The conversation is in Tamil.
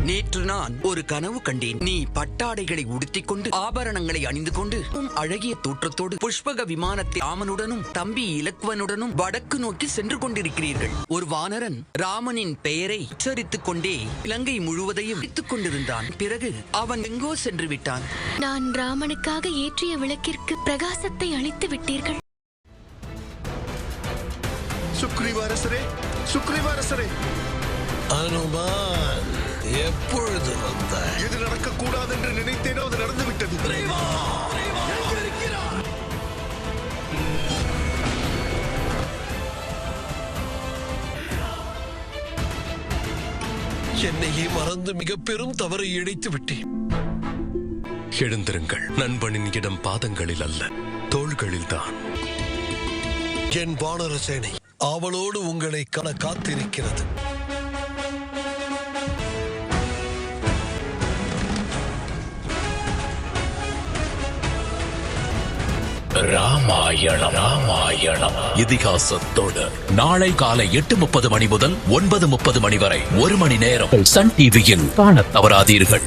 நேற்று நான் ஒரு கனவு கண்டேன். நீ பட்டாடைகளை உடுத்திக் கொண்டு ஆபரணங்களை அணிந்து கொண்டு அழகிய தோற்றத்தோடு புஷ்பக விமானத்தில் ராமனுடனும் தம்பி இலக்குவனுடனும் வடக்கு நோக்கி சென்று கொண்டிருக்கிறீர்கள். ஒரு வானரன் ராமனின் பெயரை உச்சரித்துக் கொண்டே இலங்கை முழுவதையும் வித்துக் கொண்டிருந்தான். பிறகு அவன் எங்கோ சென்று விட்டான். நான் ராமனுக்காக ஏற்றிய விளக்கிற்கு பிரகாசத்தை அளித்து விட்டீர்கள். சுக்ரீவாரசரே, சுக்ரீவாரசரே. அனுமான், எப்பொழுது வந்தாய்? எது நடக்கக்கூடாது என்று நினைத்தேனோ அது நடந்துவிட்டது. என்னையே மறந்து மிக பெரும் தவறை இழைத்து விட்டேன். எழுந்திருங்கள். நண்பனின் இடம் பாதங்களில் அல்ல, தோள்களில் தான். என் வானர சேனை அவளோடு உங்களை காண காத்திருக்கிறது. ராமாயணம் இதிகாசத்தோடு நாளை காலை 8:30 மணி முதல் 9:30 மணி வரை 1 மணி நேரம் சன் டிவியில் காணத் தவறாதீர்கள்.